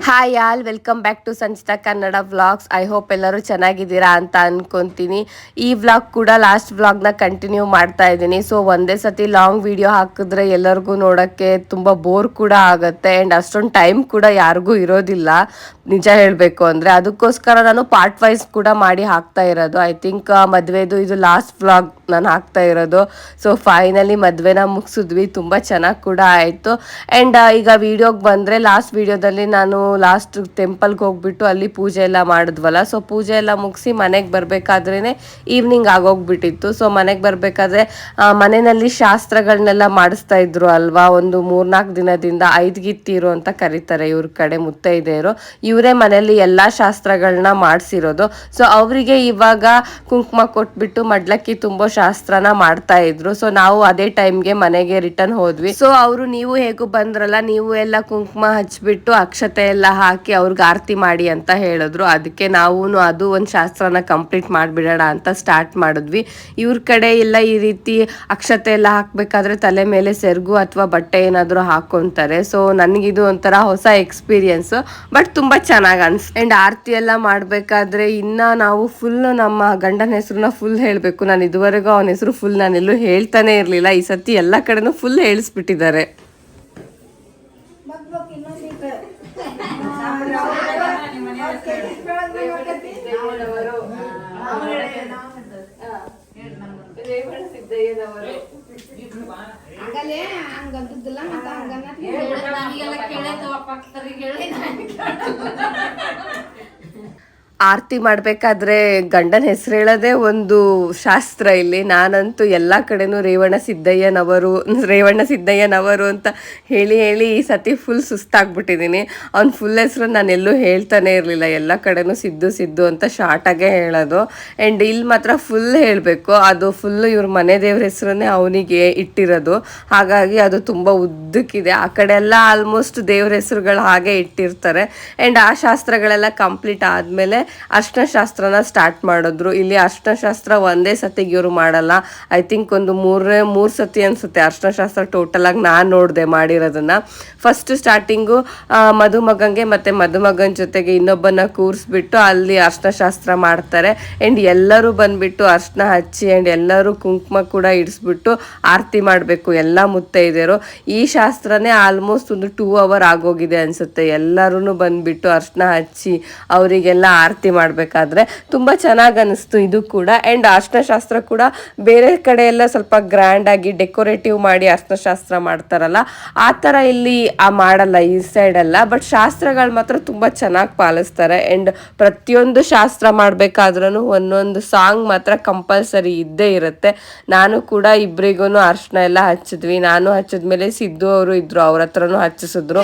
Hi all, welcome back to Sanchita Kannada vlogs. I hope ಎಲ್ಲರೂ ಚೆನ್ನಾಗಿದ್ದೀರಾ ಅಂತ ಅನ್ಕೊಂತೀನಿ. ಈ ವ್ಲಾಗ್ ಕೂಡ ಲಾಸ್ಟ್ ವ್ಲಾಗ್ನ ಕಂಟಿನ್ಯೂ ಮಾಡ್ತಾ ಇದ್ದೀನಿ. ಸೊ ಒಂದೇ ಸತಿ ಲಾಂಗ್ ವಿಡಿಯೋ ಹಾಕಿದ್ರೆ ಎಲ್ಲರಿಗೂ ನೋಡೋಕ್ಕೆ ತುಂಬ ಬೋರ್ ಕೂಡ ಆಗುತ್ತೆ ಆ್ಯಂಡ್ ಅಷ್ಟೊಂದು ಟೈಮ್ ಕೂಡ ಯಾರಿಗೂ ಇರೋದಿಲ್ಲ ನಿಜ ಹೇಳಬೇಕು ಅಂದರೆ. ಅದಕ್ಕೋಸ್ಕರ ನಾನು ಪಾರ್ಟ್ ವೈಸ್ ಕೂಡ ಮಾಡಿ ಹಾಕ್ತಾ ಇರೋದು. ಐ ಥಿಂಕ್ ಮದುವೆದು ಇದು ಲಾಸ್ಟ್ ವ್ಲಾಗ್ ನಾನು ಹಾಕ್ತಾ ಇರೋದು. ಸೊ ಫೈನಲಿ ಮದುವೆನ ಮುಗಿಸಿದ್ವಿ, ತುಂಬ ಚೆನ್ನಾಗಿ ಕೂಡ ಆಯಿತು. ಆ್ಯಂಡ್ ಈಗ ವಿಡಿಯೋಗೆ ಬಂದರೆ ಲಾಸ್ಟ್ ವಿಡಿಯೋದಲ್ಲಿ ನಾನು ಲಾಸ್ಟ್ ಟೆಂಪಲ್ಗೆ ಹೋಗ್ಬಿಟ್ಟು ಅಲ್ಲಿ ಪೂಜೆ ಎಲ್ಲ ಮಾಡಿದ್ವಲ್ಲ. ಸೊ ಪೂಜೆ ಎಲ್ಲ ಮುಗಿಸಿ ಮನೆಗೆ ಬರಬೇಕಾದ್ರೇ ಈವ್ನಿಂಗ್ ಆಗೋಗ್ಬಿಟ್ಟಿತ್ತು. ಸೊ ಮನೆಗೆ ಬರಬೇಕಾದ್ರೆ ಮನೆಯಲ್ಲಿ ಶಾಸ್ತ್ರಗಳನ್ನೆಲ್ಲ ಮಾಡಿಸ್ತಾ ಇದ್ರು ಅಲ್ವಾ. ಒಂದು 3-4 ದಿನದಿಂದ 5 ಗಿತ್ತಿರು ಅಂತ ಕರೀತಾರೆ ಇವ್ರ ಕಡೆ ಮುತ್ತೈದೆಯರು. ಇವರೇ ಮನೆಯಲ್ಲಿ ಎಲ್ಲ ಶಾಸ್ತ್ರಗಳನ್ನ ಮಾಡಿಸಿರೋದು. ಸೊ ಅವರಿಗೆ ಇವಾಗ ಕುಂಕುಮ ಕೊಟ್ಬಿಟ್ಟು ಮಡ್ಲಕ್ಕಿ ತುಂಬೋ ಶಾಸ್ತ್ರನ ಮಾಡ್ತಾ ಇದ್ರು. ಸೊ ನಾವು ಅದೇ ಟೈಮ್ಗೆ ಮನೆಗೆ ರಿಟರ್ನ್ ಹೋದ್ವಿ. ಸೊ ಅವರು ನೀವು ಹೇಗೂ ಬಂದ್ರಲ್ಲ, ನೀವು ಎಲ್ಲ ಕುಂಕುಮ ಹಚ್ಬಿಟ್ಟು ಅಕ್ಷತೆ ಎಲ್ಲ ಹಾಕಿ ಅವ್ರಿಗೆ ಆರತಿ ಮಾಡಿ ಅಂತ ಹೇಳಿದ್ರು. ಅದಕ್ಕೆ ನಾವು ಅದು ಒಂದು ಶಾಸ್ತ್ರನ ಕಂಪ್ಲೀಟ್ ಮಾಡಿಬಿಡೋಣ ಅಂತ ಸ್ಟಾರ್ಟ್ ಮಾಡಿದ್ವಿ. ಇವ್ರ ಕಡೆ ಎಲ್ಲ ಈ ರೀತಿ ಅಕ್ಷತೆ ಎಲ್ಲ ಹಾಕಬೇಕಾದ್ರೆ ತಲೆ ಮೇಲೆ ಸೆರಗು ಅಥವಾ ಬಟ್ಟೆ ಏನಾದರೂ ಹಾಕ್ಕೊಂತಾರೆ. ಸೊ ನನಗಿದು ಒಂಥರ ಹೊಸ ಎಕ್ಸ್ಪೀರಿಯನ್ಸ್, ಬಟ್ ತುಂಬ ಚೆನ್ನಾಗಿ ಅನ್ಸ್. ಆ್ಯಂಡ್ ಆರತಿ ಎಲ್ಲ ಮಾಡಬೇಕಾದ್ರೆ ಇನ್ನು ನಾವು ಫುಲ್ ನಮ್ಮ ಗಂಡನ ಹೆಸರನ್ನ ಫುಲ್ ಹೇಳಬೇಕು. ನಾನು ಇದುವರೆಗೂ ಅವನ ಹೆಸರು ಫುಲ್ ನಾನೆಲ್ಲೂ ಹೇಳ್ತಾನೆ ಇರಲಿಲ್ಲ. ಈ ಸತಿ ಎಲ್ಲ ಕಡೆನೂ ಫುಲ್ ಹೇಳಿಸ್ಬಿಟ್ಟಿದ್ದಾರೆ. ಆರತಿ ಮಾಡಬೇಕಾದ್ರೆ ಗಂಡನ ಹೆಸರು ಹೇಳೋದೇ ಒಂದು ಶಾಸ್ತ್ರ ಇಲ್ಲಿ. ನಾನಂತೂ ಎಲ್ಲ ಕಡೆನೂ ರೇವಣ ಸಿದ್ದಯ್ಯನವರು ಅಂತ ಹೇಳಿ ಈ ಸತಿ ಫುಲ್ ಸುಸ್ತಾಗ್ಬಿಟ್ಟಿದ್ದೀನಿ. ಅವ್ನ ಫುಲ್ ಹೆಸರು ನಾನು ಎಲ್ಲೂ ಹೇಳ್ತಾನೆ ಇರಲಿಲ್ಲ. ಎಲ್ಲ ಕಡೆನೂ ಸಿದ್ದು ಅಂತ ಶಾರ್ಟಾಗೆ ಹೇಳೋದು. ಆ್ಯಂಡ್ ಇಲ್ಲಿ ಮಾತ್ರ ಫುಲ್ ಹೇಳಬೇಕು. ಅದು ಫುಲ್ಲು ಇವ್ರ ಮನೆ ದೇವ್ರ ಹೆಸರನ್ನೇ ಅವನಿಗೆ ಇಟ್ಟಿರೋದು. ಹಾಗಾಗಿ ಅದು ತುಂಬ ಉದ್ದಕ್ಕಿದೆ. ಆ ಕಡೆ ಎಲ್ಲ ಆಲ್ಮೋಸ್ಟ್ ದೇವ್ರ ಹೆಸರುಗಳು ಹಾಗೆ ಇಟ್ಟಿರ್ತಾರೆ. ಆ್ಯಂಡ್ ಆ ಶಾಸ್ತ್ರಗಳೆಲ್ಲ ಕಂಪ್ಲೀಟ್ ಆದಮೇಲೆ ಅರ್ಶಿನ ಶಾಸ್ತ್ರನ ಸ್ಟಾರ್ಟ್ ಮಾಡಿದ್ರು. ಇಲ್ಲಿ ಅರ್ಶಿನ ಶಾಸ್ತ್ರ ಒಂದೇ ಸತಿಗೆ ಇವರು ಮಾಡಲ್ಲ. ಐ ಥಿಂಕ್ ಒಂದು ಮೂರು ಸತಿ ಅನಿಸುತ್ತೆ ಅರ್ಶಿನ ಶಾಸ್ತ್ರ ಟೋಟಲಾಗಿ ನಾನು ನೋಡಿದೆ ಮಾಡಿರೋದನ್ನು. ಫಸ್ಟ್ ಸ್ಟಾರ್ಟಿಂಗು ಮದುಮಗಂಗೆ ಮತ್ತು ಮದುಮಗನ ಜೊತೆಗೆ ಇನ್ನೊಬ್ಬನ ಕೂರಿಸ್ಬಿಟ್ಟು ಅಲ್ಲಿ ಅರ್ಶಿನ ಶಾಸ್ತ್ರ ಮಾಡ್ತಾರೆ. ಆ್ಯಂಡ್ ಎಲ್ಲರೂ ಬಂದುಬಿಟ್ಟು ಅರ್ಶಿನ ಹಚ್ಚಿ ಆ್ಯಂಡ್ ಎಲ್ಲರೂ ಕುಂಕುಮ ಕೂಡ ಇಡಿಸ್ಬಿಟ್ಟು ಆರತಿ ಮಾಡಬೇಕು ಎಲ್ಲ ಮುತ್ತೈದೆಯರು. ಈ ಶಾಸ್ತ್ರನೇ ಆಲ್ಮೋಸ್ಟ್ ಒಂದು 2 hour ಆಗೋಗಿದೆ ಅನಿಸುತ್ತೆ. ಎಲ್ಲರೂ ಬಂದುಬಿಟ್ಟು ಅರ್ಶಿನ ಹಚ್ಚಿ ಅವರಿಗೆಲ್ಲ ಆರತಿ ಮಾಡಬೇಕಾದ್ರೆ ತುಂಬ ಚೆನ್ನಾಗಿ ಅನ್ನಿಸ್ತು ಇದು ಕೂಡ. ಆ್ಯಂಡ್ ಅರ್ಶಿನ ಶಾಸ್ತ್ರ ಕೂಡ ಬೇರೆ ಕಡೆ ಎಲ್ಲ ಸ್ವಲ್ಪ ಗ್ರ್ಯಾಂಡಾಗಿ ಡೆಕೋರೇಟಿವ್ ಮಾಡಿ ಅರ್ಶಿನ ಶಾಸ್ತ್ರ ಮಾಡ್ತಾರಲ್ಲ, ಆ ಥರ ಇಲ್ಲಿ ಮಾಡಲ್ಲ ಈ ಸೈಡೆಲ್ಲ. ಬಟ್ ಶಾಸ್ತ್ರಗಳು ಮಾತ್ರ ತುಂಬ ಚೆನ್ನಾಗಿ ಪಾಲಿಸ್ತಾರೆ. ಆ್ಯಂಡ್ ಪ್ರತಿಯೊಂದು ಶಾಸ್ತ್ರ ಮಾಡಬೇಕಾದ್ರೂ ಒಂದೊಂದು ಸಾಂಗ್ ಮಾತ್ರ ಕಂಪಲ್ಸರಿ ಇದ್ದೇ ಇರುತ್ತೆ. ನಾನು ಕೂಡ ಇಬ್ಬರಿಗೂ ಅರ್ಶಿನ ಎಲ್ಲ ಹಚ್ಚಿದ್ವಿ. ನಾನು ಹಚ್ಚಿದ್ಮೇಲೆ ಸಿದ್ದು ಅವರು ಇದ್ರು, ಅವ್ರ ಹತ್ರನೂ ಹಚ್ಚಿಸಿದ್ರು.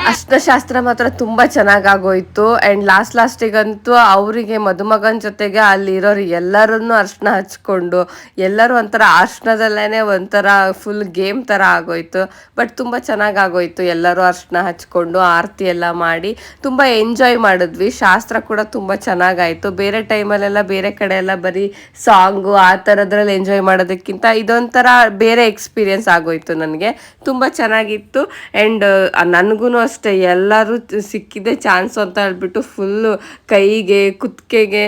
ಅಷ್ಟಶಾಸ್ತ್ರ ಮಾತ್ರ ತುಂಬ ಚೆನ್ನಾಗಾಗೋಯ್ತು. ಆ್ಯಂಡ್ ಲಾಸ್ಟಿಗಂತೂ ಅವರಿಗೆ ಮದುಮಗನ ಜೊತೆಗೆ ಅಲ್ಲಿರೋರು ಎಲ್ಲರೂ ಅರ್ಶಿನ ಹಚ್ಕೊಂಡು ಎಲ್ಲರೂ ಒಂಥರ ಅರ್ಶಿನದಲ್ಲೇ ಒಂಥರ ಫುಲ್ ಗೇಮ್ ಥರ ಆಗೋಯ್ತು. ಬಟ್ ತುಂಬ ಚೆನ್ನಾಗಾಗೋಯ್ತು. ಎಲ್ಲರೂ ಅರ್ಶಿನ ಹಚ್ಕೊಂಡು ಆರತಿ ಎಲ್ಲ ಮಾಡಿ ತುಂಬ ಎಂಜಾಯ್ ಮಾಡಿದ್ವಿ. ಶಾಸ್ತ್ರ ಕೂಡ ತುಂಬ ಚೆನ್ನಾಗಾಯಿತು. ಬೇರೆ ಟೈಮಲ್ಲೆಲ್ಲ ಬೇರೆ ಕಡೆ ಎಲ್ಲ ಬರೀ ಸಾಂಗು ಆ ಥರದ್ರಲ್ಲಿ ಎಂಜಾಯ್ ಮಾಡೋದಕ್ಕಿಂತ ಇದೊಂಥರ ಬೇರೆ ಎಕ್ಸ್ಪೀರಿಯನ್ಸ್ ಆಗೋಯ್ತು ನನಗೆ. ತುಂಬ ಚೆನ್ನಾಗಿತ್ತು. ಆ್ಯಂಡ್ ನನಗೂ ಅಷ್ಟೇ ಎಲ್ಲರೂ ಸಿಕ್ಕಿದೆ ಚಾನ್ಸು ಅಂತ ಹೇಳ್ಬಿಟ್ಟು ಫುಲ್ಲು ಕೈಗೆ, ಕುತ್ತಿಗೆಗೆ,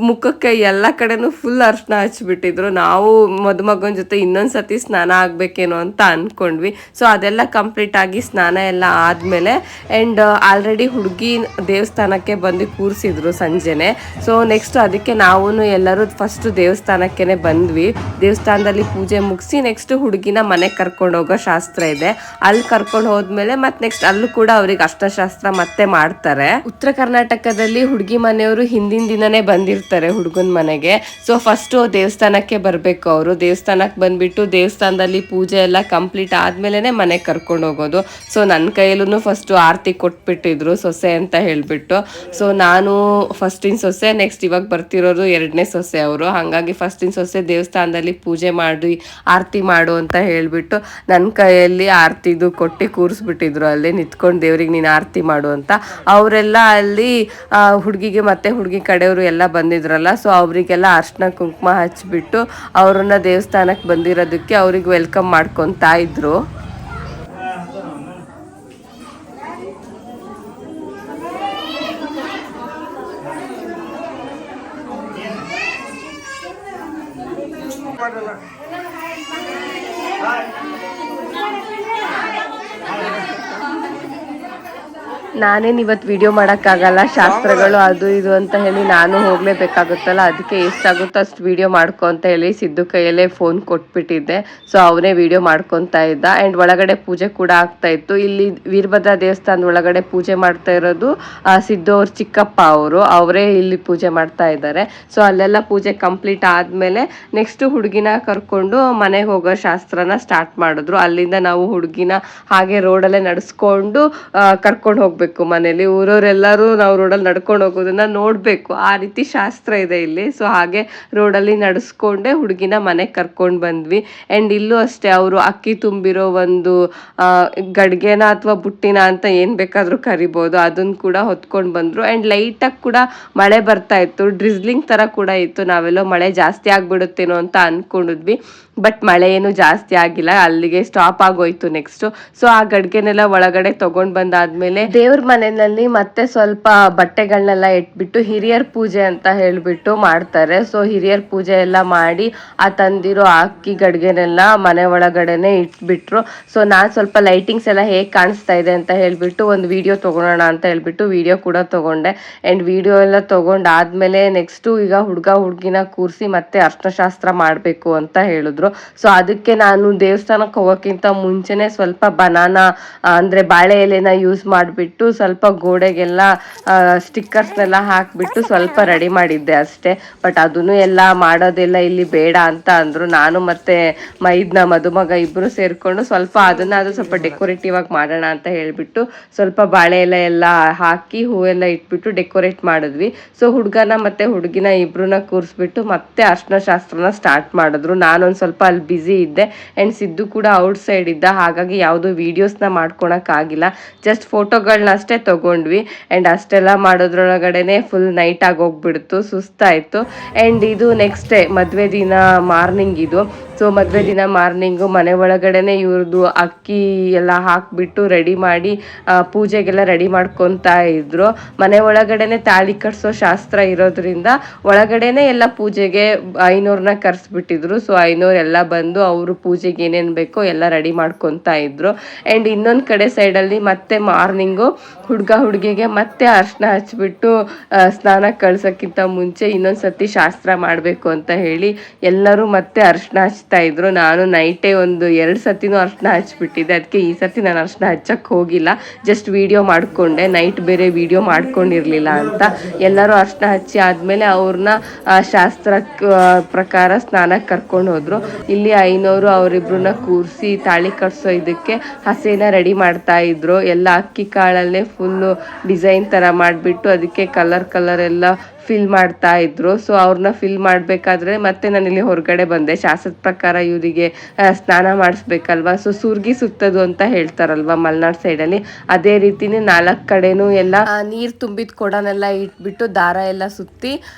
ಮುಖಕ್ಕೆ ಎಲ್ಲ ಕಡೆನೂ ಫುಲ್ ಅರ್ಶಿನ ಹಚ್ಬಿಟ್ಟಿದ್ರು. ನಾವು ಮದುಮಗನ ಜೊತೆ ಇನ್ನೊಂದು ಸತಿ ಸ್ನಾನ ಆಗಬೇಕೇನೋ ಅಂತ ಅಂದ್ಕೊಂಡ್ವಿ. ಸೊ ಅದೆಲ್ಲ ಕಂಪ್ಲೀಟ್ ಆಗಿ ಸ್ನಾನ ಎಲ್ಲ ಆದಮೇಲೆ ಆ್ಯಂಡ್ ಆಲ್ರೆಡಿ ಹುಡುಗಿ ದೇವಸ್ಥಾನಕ್ಕೆ ಬಂದು ಕೂರಿಸಿದ್ರು ಸಂಜೆನೆ. ಸೊ ನೆಕ್ಸ್ಟ್ ಅದಕ್ಕೆ ನಾವು ಎಲ್ಲರೂ ಫಸ್ಟು ದೇವಸ್ಥಾನಕ್ಕೆ ಬಂದ್ವಿ. ದೇವಸ್ಥಾನದಲ್ಲಿ ಪೂಜೆ ಮುಗಿಸಿ ನೆಕ್ಸ್ಟ್ ಹುಡುಗಿನ ಮನೆಗೆ ಕರ್ಕೊಂಡು ಹೋಗೋ ಶಾಸ್ತ್ರ ಇದೆ. ಅಲ್ಲಿ ಕರ್ಕೊಂಡು ಹೋದ್ಮೇಲೆ ಮತ್ತೆ ನೆಕ್ಸ್ಟ್ ಅಲ್ಲೂ ಕೂಡ ಅವ್ರಿಗೆ ಅಷ್ಟಶಾಸ್ತ್ರ ಮತ್ತೆ ಮಾಡ್ತಾರೆ. ಉತ್ತರ ಕರ್ನಾಟಕದಲ್ಲಿ ಹುಡುಗಿ ಮನೆಯವರು ಹಿಂದಿನ ದಿನನೇ ಬಂದಿರ್ತಾರೆ ಹುಡುಗನ ಮನೆಗೆ. ಸೊ ಫಸ್ಟು ದೇವಸ್ಥಾನಕ್ಕೆ ಬರಬೇಕು. ಅವರು ದೇವಸ್ಥಾನಕ್ಕೆ ಬಂದ್ಬಿಟ್ಟು ದೇವಸ್ಥಾನದಲ್ಲಿ ಪೂಜೆ ಎಲ್ಲ ಕಂಪ್ಲೀಟ್ ಆದ್ಮೇಲೆ ಮನೆಗೆ ಕರ್ಕೊಂಡು ಹೋಗೋದು. ಸೊ ನನ್ನ ಕೈಯಲ್ಲೂ ಫಸ್ಟು ಆರತಿ ಕೊಟ್ಬಿಟ್ಟಿದ್ರು ಸೊಸೆ ಅಂತ ಹೇಳ್ಬಿಟ್ಟು. ಸೊ ನಾನು ಫಸ್ಟಿನ ಸೊಸೆ, ನೆಕ್ಸ್ಟ್ ಇವಾಗ ಬರ್ತಿರೋರು 2ನೇ ಸೊಸೆ ಅವರು. ಹಾಗಾಗಿ ಫಸ್ಟಿನ ಸೊಸೆ ದೇವಸ್ಥಾನದಲ್ಲಿ ಪೂಜೆ ಮಾಡಿ ಆರತಿ ಮಾಡು ಅಂತ ಹೇಳ್ಬಿಟ್ಟು ನನ್ನ ಕೈಯಲ್ಲಿ ಆರತಿದು ಕೊಟ್ಟು ಕೂರಿಸ್ಬಿಟ್ಟಿದ್ರು ಅಲ್ಲಿ. ಅಲ್ಲೇ ನಿಂತ್ಕೊಂಡು ದೇವ್ರಿಗೆ ನೀನು ಆರತಿ ಮಾಡು ಅಂತ. ಅವರೆಲ್ಲ ಅಲ್ಲಿ ಹುಡುಗಿಗೆ ಮತ್ತು ಹುಡುಗಿ ಕಡೆಯವರು ಎಲ್ಲ ಬಂದಿದ್ರಲ್ಲ, ಸೊ ಅವರಿಗೆಲ್ಲ ಅರ್ಶಿನ ಕುಂಕುಮ ಹಚ್ಚಿಬಿಟ್ಟು ಅವ್ರನ್ನ ದೇವಸ್ಥಾನಕ್ಕೆ ಬಂದಿರೋದಕ್ಕೆ ಅವ್ರಿಗೆ ವೆಲ್ಕಮ್ ಮಾಡ್ಕೊತಾ ಇದ್ರು. ನಾನೇನು ಇವತ್ತು ವಿಡಿಯೋ ಮಾಡೋಕ್ಕಾಗಲ್ಲ, ಶಾಸ್ತ್ರಗಳು ಅದು ಇದು ಅಂತ ಹೇಳಿ ನಾನು ಹೋಗಲೇಬೇಕಾಗುತ್ತಲ್ಲ, ಅದಕ್ಕೆ ಎಷ್ಟಾಗುತ್ತೋ ಅಷ್ಟು ವಿಡಿಯೋ ಮಾಡ್ಕೊ ಅಂತ ಹೇಳಿ ಸಿದ್ದು ಕೈಯಲ್ಲೇ ಫೋನ್ ಕೊಟ್ಬಿಟ್ಟಿದ್ದೆ. ಸೊ ಅವನೇ ವಿಡಿಯೋ ಮಾಡ್ಕೊತಾ ಇದ್ದ. ಆ್ಯಂಡ್ ಒಳಗಡೆ ಪೂಜೆ ಕೂಡ ಆಗ್ತಾ ಇತ್ತು. ಇಲ್ಲಿ ವೀರಭದ್ರ ದೇವಸ್ಥಾನದ ಒಳಗಡೆ ಪೂಜೆ ಮಾಡ್ತಾ ಇರೋದು ಸಿದ್ದು ಅವ್ರ ಚಿಕ್ಕಪ್ಪ ಅವರೇ ಇಲ್ಲಿ ಪೂಜೆ ಮಾಡ್ತಾ ಇದ್ದಾರೆ. ಸೊ ಅಲ್ಲೆಲ್ಲ ಪೂಜೆ ಕಂಪ್ಲೀಟ್ ಆದಮೇಲೆ ನೆಕ್ಸ್ಟ್ ಹುಡುಗಿನ ಕರ್ಕೊಂಡು ಮನೆಗೆ ಹೋಗೋ ಶಾಸ್ತ್ರನ ಸ್ಟಾರ್ಟ್ ಮಾಡಿದ್ರು. ಅಲ್ಲಿಂದ ನಾವು ಹುಡುಗಿನ ಹಾಗೆ ರೋಡಲ್ಲೇ ನಡೆಸ್ಕೊಂಡು ಕರ್ಕೊಂಡು ಹೋಗ್ಬೇಕು ಮನೇಲಿ. ಊರವರೆಲ್ಲರೂ ನಾವು ರೋಡಲ್ಲಿ ನಡ್ಕೊಂಡು ಹೋಗೋದನ್ನ ನೋಡ್ಬೇಕು, ಆ ರೀತಿ ಶಾಸ್ತ್ರ ಇದೆ ಇಲ್ಲಿ. ಸೊ ಹಾಗೆ ರೋಡಲ್ಲಿ ನಡೆಸ್ಕೊಂಡೆ ಹುಡುಗಿನ ಮನೆಗೆ ಕರ್ಕೊಂಡು ಬಂದ್ವಿ. ಆ್ಯಂಡ್ ಇಲ್ಲೂ ಅಷ್ಟೇ ಅವರು ಅಕ್ಕಿ ತುಂಬಿರೋ ಒಂದು ಗಡ್ಗೆನ ಅಥವಾ ಬುಟ್ಟಿನ ಅಂತ ಏನು ಬೇಕಾದರೂ ಕರಿಬೋದು, ಅದನ್ನು ಕೂಡ ಹೊತ್ಕೊಂಡು ಬಂದರು. ಆ್ಯಂಡ್ ಲೈಟಾಗಿ ಕೂಡ ಮಳೆ ಬರ್ತಾ ಇತ್ತು, ಡ್ರಿಸ್ಲಿಂಗ್ ಥರ ಕೂಡ ಇತ್ತು. ನಾವೆಲ್ಲೋ ಮಳೆ ಜಾಸ್ತಿ ಆಗಿಬಿಡುತ್ತೇನೋ ಅಂತ ಅಂದ್ಕೊಂಡಿದ್ವಿ, ಬಟ್ ಮಳೆ ಏನು ಜಾಸ್ತಿ ಆಗಿಲ್ಲ, ಅಲ್ಲಿಗೆ ಸ್ಟಾಪ್ ಆಗೋಯ್ತು ನೆಕ್ಸ್ಟ್. ಸೊ ಆ ಗಡ್ಗೆನೆಲ್ಲ ಒಳಗಡೆ ತಗೊಂಡ್ ಬಂದಾದ್ಮೇಲೆ ದೇವ್ರ ಮನೆಯಲ್ಲಿ ಮತ್ತೆ ಸ್ವಲ್ಪ ಬಟ್ಟೆಗಳನ್ನೆಲ್ಲ ಇಟ್ಬಿಟ್ಟು ಹಿರಿಯರ್ ಪೂಜೆ ಅಂತ ಹೇಳ್ಬಿಟ್ಟು ಮಾಡ್ತಾರೆ. ಸೊ ಹಿರಿಯರ್ ಪೂಜೆ ಎಲ್ಲ ಮಾಡಿ ಆ ತಂದಿರೋ ಅಕ್ಕಿ ಗಡ್ಗೆನೆಲ್ಲ ಮನೆ ಒಳಗಡೆನೆ ಇಟ್ಬಿಟ್ರು. ಸೊ ನಾನ್ ಸ್ವಲ್ಪ ಲೈಟಿಂಗ್ಸ್ ಎಲ್ಲ ಹೇಗ್ ಕಾಣಿಸ್ತಾ ಇದೆ ಅಂತ ಹೇಳ್ಬಿಟ್ಟು ಒಂದು ವಿಡಿಯೋ ತಗೊಳೋಣ ಅಂತ ಹೇಳ್ಬಿಟ್ಟು ವಿಡಿಯೋ ಕೂಡ ತಗೊಂಡೆ. ಅಂಡ್ ವಿಡಿಯೋ ಎಲ್ಲ ತಗೊಂಡಾದ್ಮೇಲೆ ನೆಕ್ಸ್ಟ್ ಈಗ ಹುಡುಗಿನ ಕೂರಿಸಿ ಮತ್ತೆ ಅರ್ಶಿನ ಶಾಸ್ತ್ರ ಮಾಡ್ಬೇಕು ಅಂತ ಹೇಳಿದ್ರು. ಸೊ ಅದಕ್ಕೆ ನಾನು ದೇವಸ್ಥಾನಕ್ಕೆ ಹೋಗೋಕ್ಕಿಂತ ಮುಂಚೆನೆ ಸ್ವಲ್ಪ ಬನಾನಾ ಅಂದ್ರೆ ಬಾಳೆ ಎಲೆನ ಯೂಸ್ ಮಾಡಿಬಿಟ್ಟು ಸ್ವಲ್ಪ ಗೋಡೆಗೆಲ್ಲ ಸ್ಟಿಕ್ಕರ್ಸ್ನೆಲ್ಲ ಹಾಕ್ಬಿಟ್ಟು ಸ್ವಲ್ಪ ರೆಡಿ ಮಾಡಿದ್ದೆ ಅಷ್ಟೇ. ಬಟ್ ಅದನ್ನು ಎಲ್ಲ ಮಾಡೋದೆಲ್ಲ ಇಲ್ಲಿ ಬೇಡ ಅಂತ ಅಂದ್ರು. ನಾನು ಮತ್ತೆ ಮದುಮಗ ಇಬ್ರು ಸೇರ್ಕೊಂಡು ಸ್ವಲ್ಪ ಅದನ್ನಾದ್ರೂ ಸ್ವಲ್ಪ ಡೆಕೋರೇಟಿವ್ ಆಗಿ ಮಾಡೋಣ ಅಂತ ಹೇಳ್ಬಿಟ್ಟು ಸ್ವಲ್ಪ ಬಾಳೆ ಎಲೆ ಎಲ್ಲ ಹಾಕಿ ಹೂವೆಲ್ಲ ಇಟ್ಬಿಟ್ಟು ಡೆಕೋರೇಟ್ ಮಾಡಿದ್ವಿ. ಸೊ ಹುಡುಗನ ಮತ್ತೆ ಹುಡುಗಿನ ಇಬ್ರನ್ನ ಕೂರಿಸ್ಬಿಟ್ಟು ಮತ್ತೆ ಅರ್ಶಿನ ಶಾಸ್ತ್ರನ ಸ್ಟಾರ್ಟ್ ಮಾಡಿದ್ರು. ನಾನೊಂದು ಸ್ವಲ್ಪ ಅಲ್ಲಿ ಬಿಸಿ ಇದ್ದೆ. ಆ್ಯಂಡ್ ಸಿದ್ದು ಕೂಡ ಔಟ್ ಸೈಡ್ ಇದ್ದ, ಹಾಗಾಗಿ ಯಾವುದೋ ವೀಡಿಯೋಸ್ನ ಮಾಡ್ಕೊಳಕ್ಕಾಗಿಲ್ಲ, ಜಸ್ಟ್ ಫೋಟೋಗಳನ್ನ ಅಷ್ಟೇ ತಗೊಂಡ್ವಿ. ಆ್ಯಂಡ್ ಅಷ್ಟೆಲ್ಲ ಮಾಡೋದ್ರೊಳಗಡೆನೆ ಫುಲ್ ನೈಟ್ ಆಗೋಗ್ಬಿಡ್ತು, ಸುಸ್ತಾಯಿತು. ಆ್ಯಂಡ್ ಇದು ನೆಕ್ಸ್ಟ್ ಡೇ ಮದುವೆ ದಿನ ಮಾರ್ನಿಂಗ್ ಇದು. ಸೊ ಮದುವೆ ದಿನ ಮಾರ್ನಿಂಗು ಮನೆ ಒಳಗಡೆನೆ ಇವ್ರದ್ದು ಅಕ್ಕಿ ಎಲ್ಲ ಹಾಕ್ಬಿಟ್ಟು ರೆಡಿ ಮಾಡಿ ಪೂಜೆಗೆಲ್ಲ ರೆಡಿ ಮಾಡ್ಕೊತಾ ಇದ್ರು. ಮನೆ ಒಳಗಡೆನೆ ತಾಳಿ ಕಟ್ಸೋ ಶಾಸ್ತ್ರ ಇರೋದ್ರಿಂದ ಒಳಗಡೆನೆ ಎಲ್ಲ ಪೂಜೆಗೆ ಐನೂರನ್ನ ಕರೆಸ್ಬಿಟ್ಟಿದ್ರು. ಸೊ ಐನೂರೆಲ್ಲ ಬಂದು ಅವರು ಪೂಜೆಗೆ ಏನೇನು ಬೇಕೋ ಎಲ್ಲ ರೆಡಿ ಮಾಡ್ಕೊತಾ ಇದ್ರು. ಆ್ಯಂಡ್ ಇನ್ನೊಂದು ಕಡೆ ಸೈಡಲ್ಲಿ ಮತ್ತೆ ಮಾರ್ನಿಂಗು ಹುಡುಗಿಗೆ ಮತ್ತೆ ಅರ್ಶಿನ ಹಚ್ಬಿಟ್ಟು ಸ್ನಾನ ಕಳ್ಸೋಕ್ಕಿಂತ ಮುಂಚೆ ಇನ್ನೊಂದು ಸತಿ ಶಾಸ್ತ್ರ ಮಾಡಬೇಕು ಅಂತ ಹೇಳಿ ಎಲ್ಲರೂ ಮತ್ತೆ ಅರ್ಶಿನ ಹಚ್ತಾ ಇದ್ರು. ನಾನು ನೈಟೇ ಒಂದು 2 ಸತಿನೂ ಅರ್ಶಿನ ಹಚ್ಬಿಟ್ಟಿದ್ದೆ, ಅದಕ್ಕೆ ಈ ಸತಿ ನಾನು ಅರ್ಶಿನ ಹಚ್ಚಕ್ಕೆ ಹೋಗಿಲ್ಲ, ಜಸ್ಟ್ ವಿಡಿಯೋ ಮಾಡಿಕೊಂಡೆ. ನೈಟ್ ಬೇರೆ ವಿಡಿಯೋ ಮಾಡ್ಕೊಂಡಿರಲಿಲ್ಲ ಅಂತ. ಎಲ್ಲರೂ ಅರ್ಶಿನ ಹಚ್ಚಿ ಆದಮೇಲೆ ಅವ್ರನ್ನ ಶಾಸ್ತ್ರ ಪ್ರಕಾರ ಸ್ನಾನಕ್ಕೆ ಕರ್ಕೊಂಡು ಹೋದ್ರು. ಇಲ್ಲಿ ಐನೂರು ಅವರಿಬ್ರನ್ನ ಕೂರಿಸಿ ತಾಳಿ ಕಟ್ಸೋ ಇದಕ್ಕೆ ಹಸೆನ ರೆಡಿ ಮಾಡ್ತಾ ಇದ್ರು. ಎಲ್ಲ ಅಕ್ಕಿ ಕಾಳಲ್ಲೇ ಫುಲ್ಲು ಡಿಸೈನ್ ಥರ ಮಾಡಿಬಿಟ್ಟು ಅದಕ್ಕೆ ಕಲರ್ ಎಲ್ಲ ಫಿಲ್ ಮಾಡ್ತಾ ಇದ್ರು. ಸೊ ಅವ್ರನ್ನ ಫಿಲ್ ಮಾಡಬೇಕಾದ್ರೆ ಮತ್ತೆ ನಾನಿಲ್ಲಿ ಹೊರಗಡೆ ಬಂದೆ. ಶಾಸ್ತ್ರದ ಪ್ರಕಾರ ಇವರಿಗೆ ಸ್ನಾನ ಮಾಡಿಸ್ಬೇಕಲ್ವಾ, ಸೊ ಸುರ್ಗಿ ಸುತ್ತದು ಅಂತ ಹೇಳ್ತಾರಲ್ವಾ ಮಲೆನಾಡು ಸೈಡಲ್ಲಿ, ಅದೇ ರೀತಿನೇ 4 ಕಡೆನೂ ಎಲ್ಲ ನೀರು ತುಂಬಿದ ಕೊಡನೆಲ್ಲ ಇಟ್ಬಿಟ್ಟು ದಾರ ಎಲ್ಲ ಸುತ್ತಿ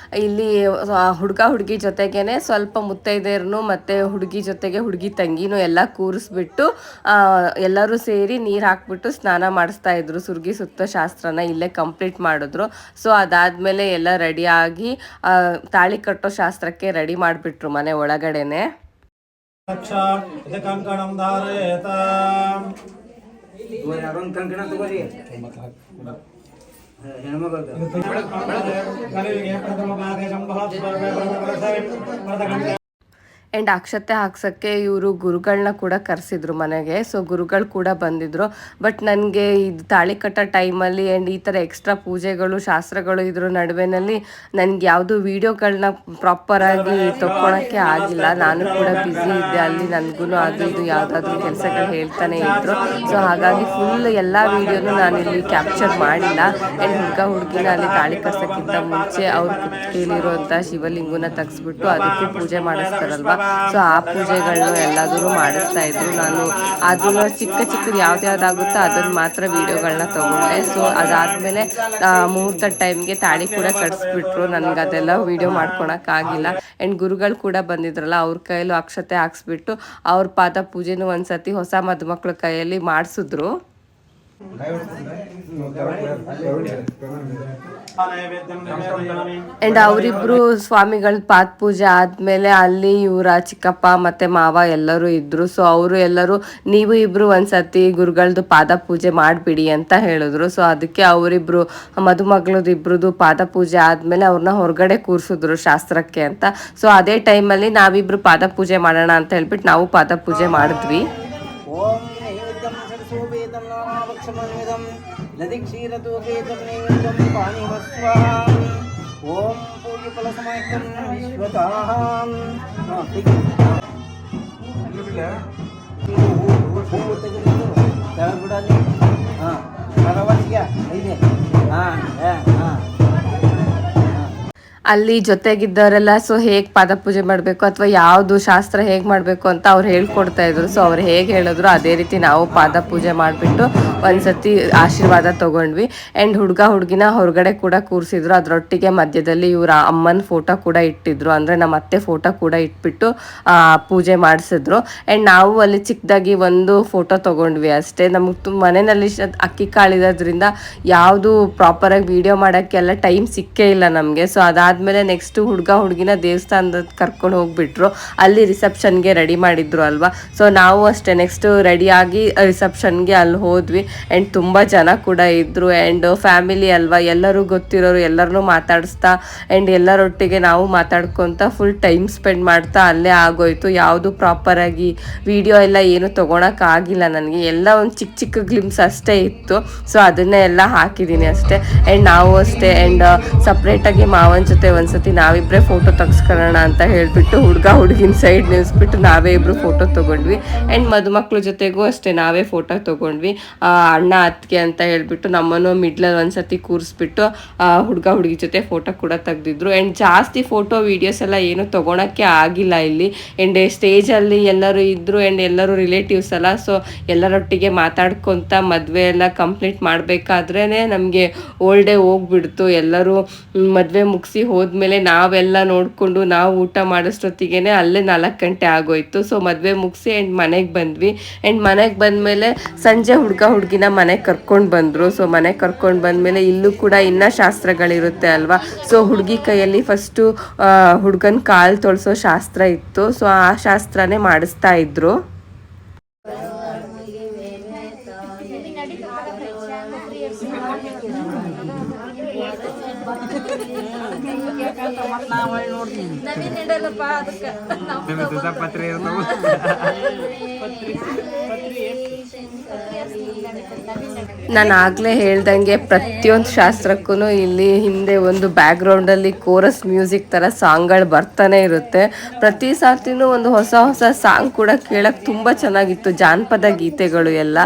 ಇಲ್ಲಿ ಹುಡುಗಿ ಜೊತೆಗೇನೆ ಸ್ವಲ್ಪ ಮುತ್ತೈದೆಯರನ್ನು ಮತ್ತೆ ಹುಡುಗಿ ಜೊತೆಗೆ ಹುಡುಗಿ ತಂಗಿನೂ ಎಲ್ಲ ಕೂರಿಸ್ಬಿಟ್ಟು ಎಲ್ಲರೂ ಸೇರಿ ನೀರು ಹಾಕ್ಬಿಟ್ಟು ಸ್ನಾನ ಮಾಡಿಸ್ತಾ ಇದ್ರು. ಸುರ್ಗಿ ಸುತ್ತೋ ಶಾಸ್ತ್ರನ ಇಲ್ಲೇ ಕಂಪ್ಲೀಟ್ ಮಾಡಿದ್ರು. ಸೊ ಅದಾದ್ಮೇಲೆ ಎಲ್ಲ ರೆಡಿ ಆಗಿ ತಾಳಿ ಕಟ್ಟೋ ಶಾಸ್ತ್ರಕ್ಕೆ ರೆಡಿ ಮಾಡಿಬಿಟ್ರು ಮನೆ ಒಳಗಡೆನೆ. ಆ್ಯಂಡ್ ಅಕ್ಷತೆ ಹಾಕ್ಸೋಕ್ಕೆ ಇವರು ಗುರುಗಳನ್ನ ಕೂಡ ಕರೆಸಿದ್ರು ಮನೆಗೆ. ಸೊ ಗುರುಗಳು ಕೂಡ ಬಂದಿದ್ರು. ಬಟ್ ನನಗೆ ಇದು ತಾಳಿ ಕಟ್ಟೋ ಟೈಮಲ್ಲಿ ಆ್ಯಂಡ್ ಈ ಥರ ಎಕ್ಸ್ಟ್ರಾ ಪೂಜೆಗಳು ಶಾಸ್ತ್ರಗಳು ಇದ್ರ ನಡುವೆನಲ್ಲಿ ನನಗೆ ಯಾವುದು ವೀಡಿಯೋಗಳನ್ನ ಪ್ರಾಪರಾಗಿ ತಗೊಳಕ್ಕೆ ಆಗಿಲ್ಲ. ನಾನು ಕೂಡ ಬ್ಯುಸಿ ಇದ್ದೆ, ಅಲ್ಲಿ ನನಗೂ ಅದು ಇದು ಯಾವುದಾದ್ರೂ ಕೆಲಸಗಳು ಹೇಳ್ತಾನೆ ಇದ್ರು. ಸೊ ಹಾಗಾಗಿ ಫುಲ್ ಎಲ್ಲ ವೀಡಿಯೋನು ನಾನಿಲ್ಲಿ ಕ್ಯಾಪ್ಚರ್ ಮಾಡಿಲ್ಲ. ಆ್ಯಂಡ್ ಹುಡುಗಿನ ಅಲ್ಲಿ ತಾಳಿ ಕಟ್ಸೋಕ್ಕಿಂತ ಮುಂಚೆ ಅವ್ರ ಕುತ್ತಿಗೆಲಿರುವಂಥ ಶಿವಲಿಂಗನ ತೆಗೆಸ್ಬಿಟ್ಟು ಅದಕ್ಕೆ ಪೂಜೆ ಮಾಡಿಸ್ತಾರಲ್ವ, ಸೊ ಆ ಪೂಜೆಗಳನ್ನೂ ಎಲ್ಲಾದರೂ ಮಾಡಿಸ್ತಾ ಇದ್ರು. ನಾನು ಅದನ್ನ ಚಿಕ್ಕದು ಯಾವ್ದಾಗುತ್ತೋ ಅದನ್ನು ಮಾತ್ರ ವೀಡಿಯೋಗಳನ್ನ ತಗೊಂಡೆ. ಸೊ ಅದಾದಮೇಲೆ ಮುಹೂರ್ತ ಟೈಮ್ಗೆ ತಾಳಿ ಕೂಡ ಕಟ್ಸ್ಬಿಟ್ರು. ನನಗೆ ಅದೆಲ್ಲ ವೀಡಿಯೋ ಮಾಡ್ಕೊಳಕ್ಕಾಗಿಲ್ಲ. ಆ್ಯಂಡ್ ಗುರುಗಳು ಕೂಡ ಬಂದಿದ್ರಲ್ಲ, ಅವ್ರ ಕೈಯಲ್ಲೂ ಅಕ್ಷತೆ ಹಾಕ್ಸ್ಬಿಟ್ಟು ಅವ್ರ ಪಾದ ಪೂಜೆನೂ ಒಂದ್ಸತಿ ಹೊಸ ಮದುಮಕ್ಳ ಕೈಯಲ್ಲಿ ಮಾಡಿಸಿದ್ರು. ಅಂಡ್ ಅವರಿಬ್ರು ಸ್ವಾಮಿಗಳ ಪಾದ ಪೂಜೆ ಆದ್ಮೇಲೆ ಅಲ್ಲಿ ಇವರ ಚಿಕ್ಕಪ್ಪ ಮತ್ತೆ ಮಾವ ಎಲ್ಲರೂ ಇದ್ರು. ಸೊ ಅವರು ಎಲ್ಲರೂ ನೀವು ಇಬ್ರು ಒಂದ್ಸತಿ ಗುರುಗಳದ್ದು ಪಾದ ಪೂಜೆ ಮಾಡಿಬಿಡಿ ಅಂತ ಹೇಳಿದ್ರು. ಸೊ ಅದಕ್ಕೆ ಅವರಿಬ್ರು ಮದುಮಗಳದ್ದು ಇಬ್ರದ್ದು ಪಾದ ಪೂಜೆ ಆದ್ಮೇಲೆ ಅವ್ರನ್ನ ಹೊರಗಡೆ ಕೂರಿಸಿದ್ರು ಶಾಸ್ತ್ರಕ್ಕೆ ಅಂತ. ಸೊ ಅದೇ ಟೈಮಲ್ಲಿ ನಾವಿಬ್ರು ಪಾದ ಪೂಜೆ ಮಾಡೋಣ ಅಂತ ಹೇಳ್ಬಿಟ್ಟು ನಾವು ಪಾದ ಪೂಜೆ ಮಾಡಿದ್ವಿ. ನದಿ ಕ್ಷೀರತೋಪೇತಂ ನೈವೇದ್ಯಂ ಪಾಣಿವಸ್ವಾಂ ಓಂ ಪೂಜ್ಯಫಲಸಮಯಕಂ ವಿಶ್ವತಾಂ ಬಿಡಲಿ. ಹಾಂ ಭಗವತ್ಗೆ ಇದೆ. ಹಾಂ ಹಾಂ ಅಲ್ಲಿ ಜೊತೆಗಿದ್ದವರೆಲ್ಲ ಸೊ ಹೇಗೆ ಪಾದ ಪೂಜೆ ಮಾಡಬೇಕು ಅಥವಾ ಯಾವುದು ಶಾಸ್ತ್ರ ಹೇಗೆ ಮಾಡಬೇಕು ಅಂತ ಅವ್ರು ಹೇಳ್ಕೊಡ್ತಾ ಇದ್ರು. ಸೊ ಅವ್ರು ಹೇಗೆ ಹೇಳಿದ್ರು ಅದೇ ರೀತಿ ನಾವು ಪಾದ ಪೂಜೆ ಮಾಡಿಬಿಟ್ಟು ಒಂದ್ಸತಿ ಆಶೀರ್ವಾದ ತೊಗೊಂಡ್ವಿ. ಆ್ಯಂಡ್ ಹುಡುಗಿನ ಹೊರಗಡೆ ಕೂಡ ಕೂರಿಸಿದ್ರು. ಅದರೊಟ್ಟಿಗೆ ಮಧ್ಯದಲ್ಲಿ ಇವರ ಅಮ್ಮನ ಫೋಟೋ ಕೂಡ ಇಟ್ಟಿದ್ರು, ಅಂದರೆ ನಮ್ಮ ಅತ್ತೆ ಫೋಟೋ ಕೂಡ ಇಟ್ಬಿಟ್ಟು ಪೂಜೆ ಮಾಡಿಸಿದ್ರು. ಆ್ಯಂಡ್ ನಾವು ಅಲ್ಲಿ ಚಿಕ್ಕದಾಗಿ ಒಂದು ಫೋಟೋ ತೊಗೊಂಡ್ವಿ ಅಷ್ಟೇ. ನಮಗೆ ಮನೆಯಲ್ಲಿ ಅಕ್ಕಿ ಕಾಳಿರೋದ್ರಿಂದ ಯಾವುದು ಪ್ರಾಪರಾಗಿ ವೀಡಿಯೋ ಮಾಡೋಕ್ಕೆಲ್ಲ ಟೈಮ್ ಸಿಕ್ಕೇ ಇಲ್ಲ ನಮಗೆ. ಸೊ ಅದಾದಮೇಲೆ ನೆಕ್ಸ್ಟ್ ಹುಡುಗಿನ ದೇವಸ್ಥಾನದ ಕರ್ಕೊಂಡು ಹೋಗ್ಬಿಟ್ರು. ಅಲ್ಲಿ ರಿಸೆಪ್ಷನ್ಗೆ ರೆಡಿ ಮಾಡಿದ್ರು ಅಲ್ವಾ. ಸೊ ನಾವು ಅಷ್ಟೇ ನೆಕ್ಸ್ಟ್ ರೆಡಿಯಾಗಿ ರಿಸೆಪ್ಷನ್ಗೆ ಅಲ್ಲಿ ಹೋದ್ವಿ. ಆ್ಯಂಡ್ ತುಂಬ ಜನ ಕೂಡ ಇದ್ದರು. ಆ್ಯಂಡ್ ಫ್ಯಾಮಿಲಿ ಅಲ್ವಾ, ಎಲ್ಲರೂ ಗೊತ್ತಿರೋರು ಎಲ್ಲರನ್ನೂ ಮಾತಾಡಿಸ್ತಾ ಆ್ಯಂಡ್ ಎಲ್ಲರೊಟ್ಟಿಗೆ ನಾವು ಮಾತಾಡ್ಕೊತ ಫುಲ್ ಟೈಮ್ ಸ್ಪೆಂಡ್ ಮಾಡ್ತಾ ಅಲ್ಲೇ ಆಗೋಯ್ತು. ಯಾವುದು ಪ್ರಾಪರಾಗಿ ವಿಡಿಯೋ ಎಲ್ಲ ಏನು ತೊಗೊಳಕ್ಕಾಗಿಲ್ಲ ನನಗೆ. ಎಲ್ಲ ಒಂದು ಚಿಕ್ಕ ಗ್ಲಿಮ್ಸ್ ಅಷ್ಟೇ ಇತ್ತು. ಸೊ ಅದನ್ನೇ ಎಲ್ಲ ಹಾಕಿದ್ದೀನಿ ಅಷ್ಟೇ. ಆ್ಯಂಡ್ ನಾವು ಅಷ್ಟೇ. ಆ್ಯಂಡ್ ಸಪ್ರೇಟಾಗಿ ಮಾವನ ಜೊತೆ ಒಂದ್ಸತಿ ನಾವಿಬ್ಬರೇ ಫೋಟೋ ತೆಗೆಸ್ಕೊಳ್ಳೋಣ ಅಂತ ಹೇಳಿಬಿಟ್ಟು ಹುಡುಗಿನ ಸೈಡ್ ನಿಲ್ಲಿಸ್ಬಿಟ್ಟು ನಾವೇ ಇಬ್ಬರು ಫೋಟೋ ತೊಗೊಂಡ್ವಿ. ಆ್ಯಂಡ್ ಮದುಮಕ್ಳ ಜೊತೆಗೂ ಅಷ್ಟೇ ನಾವೇ ಫೋಟೋ ತೊಗೊಂಡ್ವಿ. ಅಣ್ಣ ಅತ್ತಿಗೆ ಅಂತ ಹೇಳ್ಬಿಟ್ಟು ನಮ್ಮನ್ನು ಮಿಡ್ಲಲ್ಲಿ ಒಂದ್ಸತಿ ಕೂರಿಸ್ಬಿಟ್ಟು ಹುಡುಗಿ ಜೊತೆ ಫೋಟೋ ಕೂಡ ತೆಗ್ದಿದ್ರು. ಆ್ಯಂಡ್ ಜಾಸ್ತಿ ಫೋಟೋ ವೀಡಿಯೋಸ್ ಎಲ್ಲ ಏನು ತೊಗೊಳಕ್ಕೆ ಆಗಿಲ್ಲ ಇಲ್ಲಿ. ಆ್ಯಂಡ್ ಸ್ಟೇಜಲ್ಲಿ ಎಲ್ಲರೂ ಇದ್ದರು. ಆ್ಯಂಡ್ ಎಲ್ಲರೂ ರಿಲೇಟಿವ್ಸ್ ಅಲ್ಲ. ಸೊ ಎಲ್ಲರೊಟ್ಟಿಗೆ ಮಾತಾಡ್ಕೊತ ಮದುವೆ ಎಲ್ಲ ಕಂಪ್ಲೀಟ್ ಮಾಡಬೇಕಾದ್ರೇ ನಮಗೆ ಓಲ್ಡೇ ಹೋಗ್ಬಿಡ್ತು. ಎಲ್ಲರೂ ಮದುವೆ ಮುಗಿಸಿ ಹೋದ್ಮೇಲೆ ನಾವೆಲ್ಲ ನೋಡಿಕೊಂಡು ನಾವು ಊಟ ಮಾಡೋಷ್ಟೊತ್ತಿಗೆ ಅಲ್ಲೇ 4 ಗಂಟೆ ಆಗೋಯ್ತು. ಸೊ ಮದುವೆ ಮುಗಿಸಿ ಆ್ಯಂಡ್ ಮನೆಗೆ ಬಂದ್ವಿ. ಆ್ಯಂಡ್ ಮನೆಗೆ ಬಂದಮೇಲೆ ಸಂಜೆ ಹುಡುಗಿನ ಮನೆಗೆ ಕರ್ಕೊಂಡು ಬಂದರು. ಸೊ ಮನೆಗೆ ಕರ್ಕೊಂಡು ಬಂದಮೇಲೆ ಇಲ್ಲೂ ಕೂಡ ಇನ್ನೂ ಶಾಸ್ತ್ರಗಳಿರುತ್ತೆ ಅಲ್ವಾ. ಸೊ ಹುಡುಗಿ ಕೈಯಲ್ಲಿ ಫಸ್ಟು ಹುಡುಗನ ಕಾಲು ತೊಳ್ಸೋ ಶಾಸ್ತ್ರ ಇತ್ತು. ಸೊ ಆ ಶಾಸ್ತ್ರನೇ ಮಾಡಿಸ್ತಾ ಇದ್ರು. ನಾನು ಆಗ್ಲೇ ಹೇಳ್ದಂಗೆ ಪ್ರತಿಯೊಂದು ಶಾಸ್ತ್ರಕ್ಕೂ ಇಲ್ಲಿ ಹಿಂದೆ ಒಂದು ಬ್ಯಾಕ್ಗ್ರೌಂಡಲ್ಲಿ ಕೋರಸ್ ಮ್ಯೂಸಿಕ್ ಥರ ಸಾಂಗ್ಗಳು ಬರ್ತಾನೆ ಇರುತ್ತೆ. ಪ್ರತಿ ಸಾತಿನೂ ಒಂದು ಹೊಸ ಸಾಂಗ್ ಕೂಡ ಕೇಳಕ್ಕೆ ತುಂಬ ಚೆನ್ನಾಗಿತ್ತು, ಜಾನಪದ ಗೀತೆಗಳು ಎಲ್ಲ.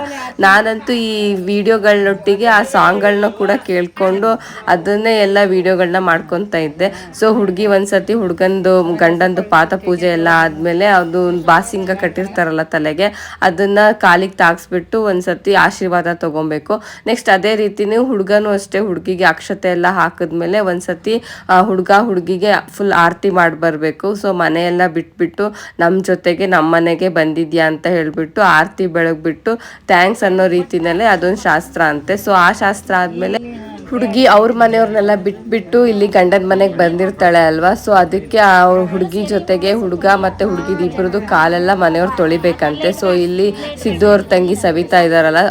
ನಾನಂತೂ ಈ ವಿಡಿಯೋಗಳನ್ನೊಟ್ಟಿಗೆ ಆ ಸಾಂಗ್ಗಳನ್ನ ಕೂಡ ಕೇಳ್ಕೊಂಡು ಅದನ್ನೇ ಎಲ್ಲ ವಿಡಿಯೋಗಳನ್ನ ಮಾಡ್ಕೊತಾ ಇದ್ದೆ. ಸೊ ಹುಡುಗಿ ಒಂದ್ಸತಿ ಗಂಡಂದು ಪಾದ ಪೂಜೆ ಎಲ್ಲ ಆದಮೇಲೆ ಅದು ಬಾಸಿಂಗ ಕಟ್ಟಿರ್ತಾರಲ್ಲ ತಲೆಗೆ, ಅದನ್ನು ಕಾಲಿಗೆ ತಾಗಿಸ್ಬಿಟ್ಟು ಒಂದ್ಸತಿ ಆಶೀರ್ವಾದ ತೊಗೊಬೇಕು. ನೆಕ್ಸ್ಟ್ ಅದೇ ರೀತಿನೇ ಹುಡುಗನೂ ಅಷ್ಟೇ, ಹುಡುಗಿಗೆ ಅಕ್ಷತೆ ಎಲ್ಲ ಹಾಕಿದ್ಮೇಲೆ ಒಂದ್ಸತಿ ಹುಡುಗಿಗೆ ಫುಲ್ ಆರತಿ ಮಾಡಿ ಬರಬೇಕು. ಸೊ ಮನೆಯೆಲ್ಲ ಬಿಟ್ಬಿಟ್ಟು ನಮ್ಮ ಜೊತೆಗೆ ನಮ್ಮ ಮನೆಗೆ ಬಂದಿದ್ಯಾ ಅಂತ ಹೇಳ್ಬಿಟ್ಟು ಆರತಿ ಬೆಳಗ್ಬಿಟ್ಟು ಥ್ಯಾಂಕ್ಸ್ ಅನ್ನೋ ರೀತಿನಲ್ಲೇ ಅದೊಂದು ಶಾಸ್ತ್ರ ಅಂತೆ. ಸೊ ಆ ಶಾಸ್ತ್ರ ಆದಮೇಲೆ ಹುಡುಗಿ ಅವ್ರ ಮನೆಯವ್ರನ್ನೆಲ್ಲ ಬಿಟ್ಬಿಟ್ಟು ಇಲ್ಲಿ ಗಂಡನ ಮನೆಗೆ ಬಂದಿರ್ತಾಳೆ ಅಲ್ವಾ. ಸೊ ಅದಕ್ಕೆ ಆ ಹುಡುಗಿ ಜೊತೆಗೆ ಹುಡುಗ ಮತ್ತು ಹುಡುಗಿದ ಇಬ್ಬರದು ಕಾಲೆಲ್ಲ ಮನೆಯವ್ರು ತೊಳಿಬೇಕಂತೆ. ಸೊ ಇಲ್ಲಿ ಸಿದ್ದು ಅವ್ರ ತಂಗಿ ಸವಿತಾ ಇದ್ದಾರಲ್ಲ,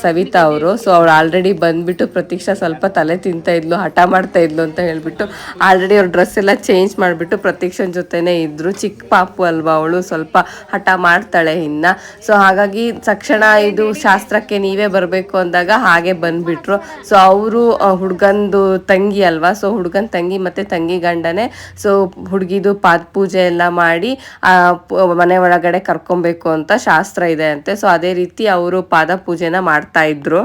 ಸವಿತಾ ಅವರು. ಸೊ ಅವ್ರು ಆಲ್ರೆಡಿ ಬಂದುಬಿಟ್ಟು ಪ್ರತೀಕ್ಷಾ ಸ್ವಲ್ಪ ತಲೆ ತಿಂತಾ ಇದ್ಲು, ಹಠ ಮಾಡ್ತಾ ಇದ್ಲು ಅಂತ ಹೇಳ್ಬಿಟ್ಟು ಆಲ್ರೆಡಿ ಅವ್ರ ಡ್ರೆಸ್ ಎಲ್ಲ ಚೇಂಜ್ ಮಾಡಿಬಿಟ್ಟು ಪ್ರತೀಕ್ಷನ್ ಜೊತೆನೇ ಇದ್ದರು. ಚಿಕ್ಕ ಪಾಪು ಅಲ್ವಾ ಅವಳು, ಸ್ವಲ್ಪ ಹಠ ಮಾಡ್ತಾಳೆ ಇನ್ನು. ಸೊ ಹಾಗಾಗಿ ತಕ್ಷಣ ಇದು ಶಾಸ್ತ್ರಕ್ಕೆ ನೀವೇ ಬರಬೇಕು ಅಂದಾಗ ಹಾಗೆ ಬಂದುಬಿಟ್ರು. ಸೊ ಅವರು ಹುಡುಗಂದು ತಂಗಿ ಅಲ್ವಾ. ಸೊ ಹುಡುಗನ ತಂಗಿ ಮತ್ತು ತಂಗಿ ಗಂಡನೇ. ಸೊ ಹುಡುಗಿದು ಪಾದ ಪೂಜೆ ಎಲ್ಲ ಮಾಡಿ ಮನೆ ಒಳಗಡೆ ಕರ್ಕೊಬೇಕು ಅಂತ ಶಾಸ್ತ್ರ ಇದೆ ಅಂತೆ. ಸೊ ಅದೇ ರೀತಿ ಅವರು ಪಾದ ಪೂಜೆನ ಮಾಡ್ತಾ ಇದ್ರು.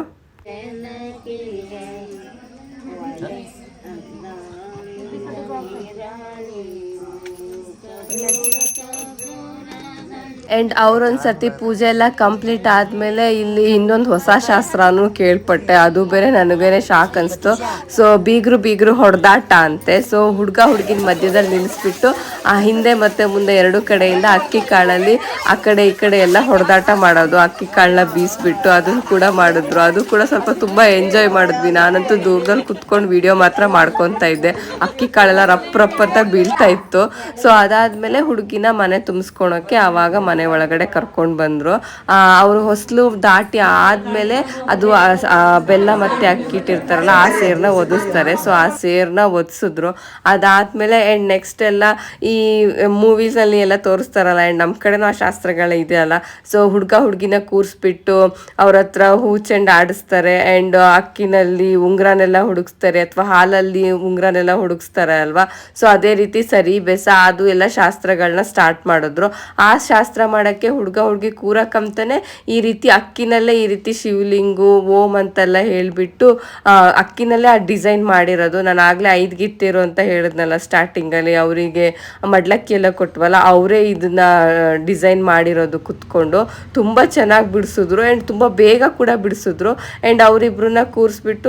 ಆ್ಯಂಡ್ ಅವರೊಂದ್ಸತಿ ಪೂಜೆ ಎಲ್ಲ ಕಂಪ್ಲೀಟ್ ಆದಮೇಲೆ ಇಲ್ಲಿ ಇನ್ನೊಂದು ಹೊಸ ಶಾಸ್ತ್ರನೂ ಕೇಳ್ಪಟ್ಟೆ. ಅದು ಬೇರೆ ನನಗೇನೆ ಶಾಕ್ ಅನಿಸ್ತು. ಸೊ ಬೀಗರು ಹೊಡೆದಾಟ ಅಂತೆ. ಸೊ ಹುಡುಗಿನ ಮಧ್ಯದಲ್ಲಿ ನಿಲ್ಲಿಸ್ಬಿಟ್ಟು ಆ ಹಿಂದೆ ಮತ್ತು ಮುಂದೆ ಎರಡು ಕಡೆಯಿಂದ ಅಕ್ಕಿ ಕಾಳಲ್ಲಿ ಆ ಕಡೆ ಈ ಕಡೆ ಎಲ್ಲ ಹೊಡೆದಾಟ ಮಾಡೋದು, ಅಕ್ಕಿ ಕಾಳನ್ನ ಬೀಸ್ಬಿಟ್ಟು ಅದನ್ನು ಕೂಡ ಮಾಡಿದ್ರು. ಅದು ಕೂಡ ಸ್ವಲ್ಪ ತುಂಬ ಎಂಜಾಯ್ ಮಾಡಿದ್ವಿ. ನಾನಂತೂ ದೂರದಲ್ಲಿ ಕುತ್ಕೊಂಡು ವಿಡಿಯೋ ಮಾತ್ರ ಮಾಡ್ಕೊತಾ ಇದ್ದೆ. ಅಕ್ಕಿ ಕಾಳೆಲ್ಲ ರಪ್ ಅಂತ ಬೀಳ್ತಾ ಇತ್ತು. ಸೊ ಅದಾದಮೇಲೆ ಹುಡುಗಿನ ಮನೆ ತುಂಬಿಸ್ಕೊಳಕ್ಕೆ ಆವಾಗ ಮನೆ ಒಳಗಡೆ ಕರ್ಕೊಂಡು ಬಂದರು. ಅವರು ಹೊಸಲು ದಾಟಿ ಆದಮೇಲೆ ಅದು ಬೆಲ್ಲ ಮತ್ತು ಅಕ್ಕಿ ಇಟ್ಟಿರ್ತಾರಲ್ಲ ಆ ಸೇರನ್ನ ಒದಿಸ್ತಾರೆ. ಸೊ ಆ ಸೇರನ್ನ ಒದಿಸಿದ್ರು. ಅದಾದಮೇಲೆ ಆ್ಯಂಡ್ ನೆಕ್ಸ್ಟ್ ಎಲ್ಲ ಈ ಮೂವೀಸಲ್ಲಿ ಎಲ್ಲ ತೋರಿಸ್ತಾರಲ್ಲ, ಆ್ಯಂಡ್ ನಮ್ಮ ಕಡೆನೂ ಆ ಶಾಸ್ತ್ರಗಳೇ ಇದೆಯಲ್ಲ. ಸೊ ಹುಡುಗಿನ ಕೂರಿಸ್ಬಿಟ್ಟು ಅವ್ರ ಹತ್ರ ಹೂ ಚೆಂಡು ಆಡಿಸ್ತಾರೆ. ಆ್ಯಂಡ್ ಅಕ್ಕಿನಲ್ಲಿ ಉಂಗ್ರನೆಲ್ಲ ಹುಡುಗಿಸ್ತಾರೆ ಅಥವಾ ಹಾಲಲ್ಲಿ ಉಂಗ್ರನೆಲ್ಲ ಹುಡುಗಿಸ್ತಾರೆ ಅಲ್ವಾ. ಸೊ ಅದೇ ರೀತಿ ಸರಿ ಬೆಸ ಅದು ಎಲ್ಲ ಶಾಸ್ತ್ರಗಳನ್ನ ಸ್ಟಾರ್ಟ್ ಮಾಡಿದ್ರು. ಆ ಶಾಸ್ತ್ರ ಮಾಡೋಕ್ಕೆ ಹುಡುಗಿ ಕೂರಕ್ಕಂತಾನೆ ಈ ರೀತಿ ಅಕ್ಕಿನಲ್ಲೇ ಈ ರೀತಿ ಶಿವಲಿಂಗು ಓಂ ಅಂತೆಲ್ಲ ಹೇಳಿಬಿಟ್ಟು ಅಕ್ಕಿನಲ್ಲೇ ಆ ಡಿಸೈನ್ ಮಾಡಿರೋದು. ನಾನು ಆಗಲೇ 5 ಗಿತ್ತಿರು ಅಂತ ಹೇಳಿದ್ನಲ್ಲ ಸ್ಟಾರ್ಟಿಂಗಲ್ಲಿ, ಅವರಿಗೆ ಮಡ್ಲಕ್ಕಿ ಎಲ್ಲ ಕೊಟ್ವಲ್ಲ, ಅವರೇ ಇದನ್ನ ಡಿಸೈನ್ ಮಾಡಿರೋದು ಕುತ್ಕೊಂಡು. ತುಂಬ ಚೆನ್ನಾಗಿ ಬಿಡಿಸಿದ್ರು ಆ್ಯಂಡ್ ತುಂಬ ಬೇಗ ಕೂಡ ಬಿಡಿಸಿದ್ರು. ಆ್ಯಂಡ್ ಅವರಿಬ್ರನ್ನ ಕೂರಿಸ್ಬಿಟ್ಟು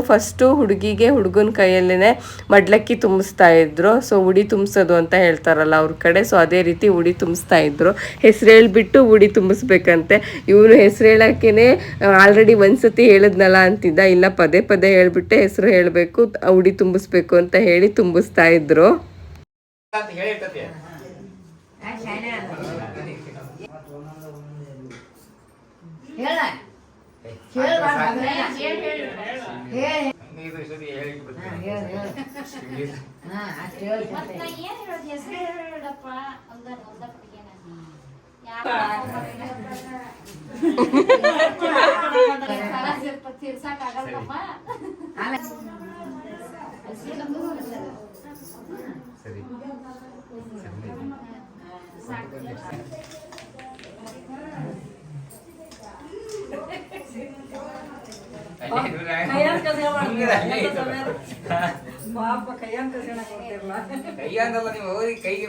ಫಸ್ಟು ಹುಡುಗನ ಕೈಯಲ್ಲೇ ಮಡ್ಲಕ್ಕಿ ತುಂಬಿಸ್ತಾ ಇದ್ರು. ಸೊ ಉಡಿ ತುಂಬಿಸೋದು ಅಂತ ಹೇಳ್ತಾರಲ್ಲ ಅವ್ರ ಕಡೆ. ಸೊ ಅದೇ ರೀತಿ ಉಡಿ ತುಂಬಿಸ್ತಾ ಇದ್ರು. ಹೆಸರು ಹೇಳ್ಬಿಟ್ಟು ಉಡಿ ತುಂಬಿಸ್ಬೇಕಂತೆ. ಇವನು ಹೆಸರು ಹೇಳೋಕ್ಕೇನೆ ಆಲ್ರೆಡಿ ಒಂದ್ಸತಿ ಹೇಳಿದ್ನಲ್ಲ ಅಂತಿದ್ದ. ಇಲ್ಲ ಪದೇ ಹೇಳ್ಬಿಟ್ಟೆ ಹೆಸರು ಹೇಳಬೇಕು, ಉಡಿ ತುಂಬಿಸ್ಬೇಕು ಅಂತ ಹೇಳಿ ತುಂಬಿಸ್ತಾ ಇದ್ರು. ಕೈಯಂದಲ್ಲ ನೀವು ಕೈಗೆ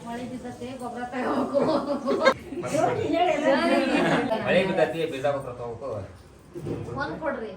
ಮಳೆ ಬಿದ್ದತಿ ಬೀಜ ಗೊಬ್ಬರ ತಗೋಬೇಕು. ಕೊಡ್ರಿ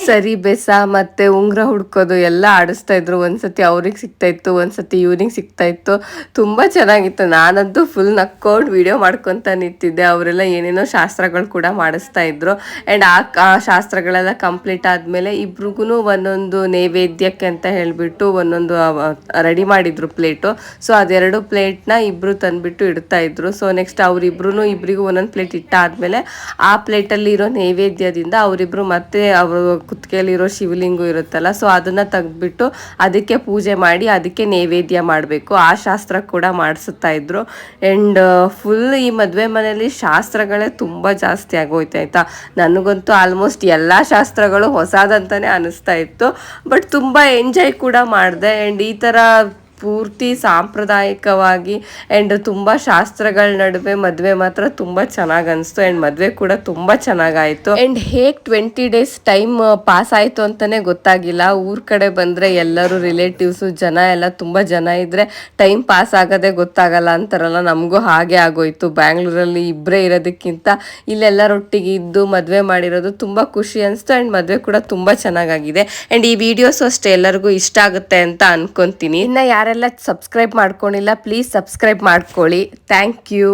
ಸರಿ ಬೆಸ ಮತ್ತೆ ಉಂಗ್ರ ಹುಡ್ಕೋದು ಎಲ್ಲ ಆಡಿಸ್ತಾ ಇದ್ರು. ಒಂದ್ಸತಿ ಅವ್ರಿಗೆ ಸಿಗ್ತಾ ಇತ್ತು, ಒಂದ್ಸತಿ ಇವ್ನಿಗೆ ಸಿಗ್ತಾ ಇತ್ತು. ತುಂಬಾ ಚೆನ್ನಾಗಿತ್ತು. ನಾನಂತೂ ಫುಲ್ ನಕ್ಕೊಂಡು ವಿಡಿಯೋ ಮಾಡ್ಕೊಂತ ನಿಂತಿದ್ದೆ. ಅವರೆಲ್ಲ ಏನೇನೋ ಶಾಸ್ತ್ರಗಳು ಕೂಡ ಮಾಡಿಸ್ತಾ ಇದ್ರು. ಆ್ಯಂಡ್ ಆ ಶಾಸ್ತ್ರಗಳೆಲ್ಲ ಕಂಪ್ಲೀಟ್ ಆದಮೇಲೆ ಇಬ್ರಿಗೂ ಒಂದೊಂದು ನೈವೇದ್ಯಕ್ಕೆ ಅಂತ ಹೇಳಿಬಿಟ್ಟು ಒಂದೊಂದು ರೆಡಿ ಮಾಡಿದ್ರು ಪ್ಲೇಟು. ಸೊ ಅದೆರಡು ಪ್ಲೇಟ್ನ ಇಬ್ರು ತಂದುಬಿಟ್ಟು ಇಡ್ತಾ ಇದ್ರು. ಸೊ ನೆಕ್ಸ್ಟ್ ಇಬ್ರಿಗೂ ಒಂದೊಂದು ಪ್ಲೇಟ್ ಇಟ್ಟಾದ್ಮೇಲೆ ಆ ಪ್ಲೇಟಲ್ಲಿ ಇರೋ ನೈವೇದ್ಯದಿಂದ ಅವರಿಬ್ರು ಮತ್ತೆ ಅವರು ಕುತ್ತಿಗೆಯಲ್ಲಿರೋ ಶಿವಲಿಂಗು ಇರುತ್ತಲ್ಲ, ಸೊ ಅದನ್ನ ತೆಗೆದ್ಬಿಟ್ಟು ಅದಕ್ಕೆ ಪೂಜೆ ಮಾಡಿ ಅದಕ್ಕೆ ನೈವೇದ್ಯ ಮಾಡಬೇಕು. ಆ ಶಾಸ್ತ್ರ ಕೂಡ ಮಾಡಿಸುತ್ತಾ ಇದ್ರು. ಆ್ಯಂಡ್ ಫುಲ್ ಈ ಮದುವೆ ಮನೆಯಲ್ಲಿ ಶಾಸ್ತ್ರಗಳೇ ತುಂಬ ಜಾಸ್ತಿ ಆಗೋಯ್ತು ಆಯಿತಾ. ನನಗಂತೂ ಆಲ್ಮೋಸ್ಟ್ ಎಲ್ಲ ಶಾಸ್ತ್ರಗಳು ಹೊಸದಂತಾನೆ ಅನಿಸ್ತಾ ಇತ್ತು. ಬಟ್ ತುಂಬ ಎಂಜಾಯ್ ಕೂಡ ಮಾಡಿದೆ. ಆ್ಯಂಡ್ ಈ ಥರ ಪೂರ್ತಿ ಸಾಂಪ್ರದಾಯಿಕವಾಗಿ ಆ್ಯಂಡ್ ತುಂಬ ಶಾಸ್ತ್ರಗಳ ನಡುವೆ ಮದುವೆ ಮಾತ್ರ ತುಂಬ ಚೆನ್ನಾಗಿ ಅನಿಸ್ತು. ಆ್ಯಂಡ್ ಮದುವೆ ಕೂಡ ತುಂಬ ಚೆನ್ನಾಗಾಯಿತು. ಆ್ಯಂಡ್ ಹೇಗೆ 20 days ಟೈಮ್ ಪಾಸ್ ಆಯಿತು ಅಂತಲೇ ಗೊತ್ತಾಗಿಲ್ಲ. ಊರ ಕಡೆ ಬಂದರೆ ಎಲ್ಲರೂ ರಿಲೇಟಿವ್ಸು ಜನ ಎಲ್ಲ ತುಂಬ ಜನ ಇದ್ದರೆ ಟೈಮ್ ಪಾಸ್ ಆಗೋದೇ ಗೊತ್ತಾಗಲ್ಲ ಅಂತಾರಲ್ಲ, ನಮಗೂ ಹಾಗೆ ಆಗೋಯ್ತು. ಬ್ಯಾಂಗ್ಳೂರಲ್ಲಿ ಇಬ್ಬರೇ ಇರೋದಕ್ಕಿಂತ ಇಲ್ಲೆಲ್ಲರೊಟ್ಟಿಗೆ ಇದ್ದು ಮದುವೆ ಮಾಡಿರೋದು ತುಂಬ ಖುಷಿ ಅನಿಸ್ತು. ಆ್ಯಂಡ್ ಮದುವೆ ಕೂಡ ತುಂಬ ಚೆನ್ನಾಗಾಗಿದೆ. ಆ್ಯಂಡ್ ಈ ವಿಡಿಯೋಸು ಅಷ್ಟೇ ಎಲ್ಲರಿಗೂ ಇಷ್ಟ ಆಗುತ್ತೆ ಅಂತ ಅನ್ಕೊತೀನಿ. ಇನ್ನು ಯಾರೆಲ್ಲ ಸಬ್ಸ್ಕ್ರೈಬ್ ಮಾಡ್ಕೊಂಡಿಲ್ಲ ಪ್ಲೀಸ್ ಸಬ್ಸ್ಕ್ರೈಬ್ ಮಾಡ್ಕೊಳ್ಳಿ. Thank you.